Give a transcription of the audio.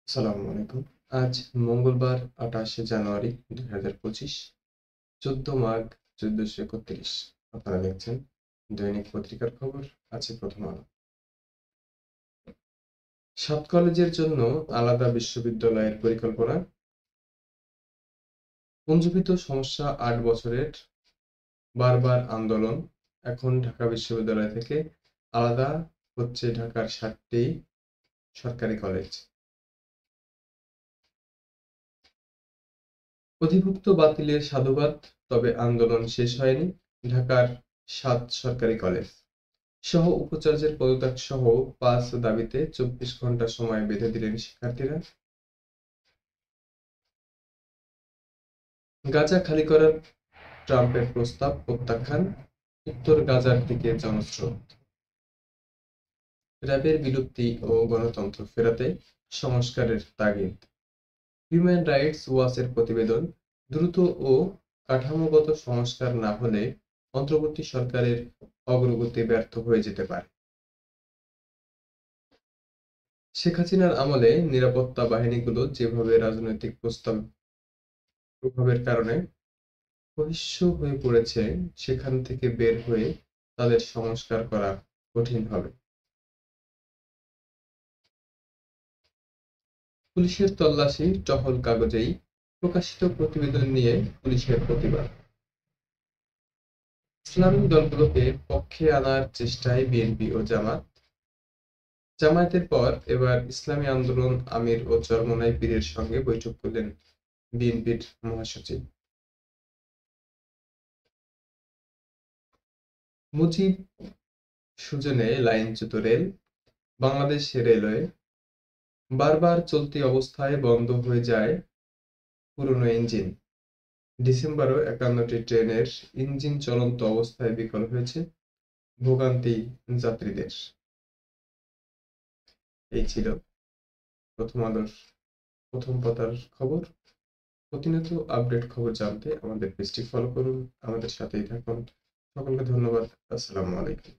আসসালামু আলাইকুম। আজ মঙ্গলবার ২৮শে জানুয়ারি ২০২৫, ১৪ মাঘ ১৪৩১। আপনারা দেখছেন দৈনিক পত্রিকার খবর, আছে প্রথম আলো। ৭ কলেজের জন্য আলাদা বিশ্ববিদ্যালয়ের পরিকল্পনা। পুঞ্জীভূত সমস্যা ৮ বছরের বারবার আন্দোলন। এখন ঢাকা বিশ্ববিদ্যালয় থেকে আলাদা হচ্ছে ঢাকার ৭টি সরকারি কলেজ। অধিভুক্ত বাতিলের সাধুবাদ, তবে আন্দোলন শেষ হয়নি। ঢাকার ৭ সরকারি কলেজ সহ উপাচার্যের পদত্যাগ সহ ৫ দাবিতে ২৪ ঘণ্টা সময় বেঁধে দিলেন শিক্ষার্থীরা। গাজা খালি করার ট্রাম্পের প্রস্তাব প্রত্যাখ্যান। উত্তর গাজার দিকে জনস্রোত। র্যাবের বিলুপ্তি ও গণতন্ত্র ফেরাতে সংস্কারের তাগিদ। হিউম্যান রাইটস ওয়াচের প্রতিবেদন, দ্রুত ও কাঠামোগত সংস্কার না হলে অন্তর্বর্তী সরকারের অগ্রগতি ব্যর্থ হয়ে যেতে পারে। শেখ হাসিনার আমলে নিরাপত্তা বাহিনীগুলো যেভাবে রাজনৈতিক প্রভাবের কারণে সহিংস হয়ে পড়েছে, সেখান থেকে বের হয়ে তাদের সংস্কার করা কঠিন হবে। পুলিশের তল্লাশি টহল কাগজেই প্রকাশিত প্রতিবেদন নিয়ে পুলিশের প্রতিবাদ। ইসলামিক দলগুলোকে পক্ষে আনার চেষ্টায় বিএনপি ও জামায়াতের পর এবার ইসলামী আন্দোলন আমির ও চরমোনাই পীরের সঙ্গে বৈঠক করলেন বিএনপির মহাসচিব। মুজিব সুজনে লাইনচ্যুত রেল। বাংলাদেশ রেলওয়ে বারবার চলতি অবস্থায় বন্ধ হয়ে যায় পুরনো ইঞ্জিন। ডিসেম্বরেও ৫১টি ট্রেনের ইঞ্জিন চলন্ত অবস্থায় বিকল হয়েছে, ভোগান্তি যাত্রীদের। এই ছিল প্রথম আলোর প্রথম পাতার খবর। প্রতিনিয়ত আপডেট খবর জানতে আমাদের পেজটি ফলো করুন, আমাদের সাথেই থাকুন। সকলকে ধন্যবাদ। আসসালামু আলাইকুম।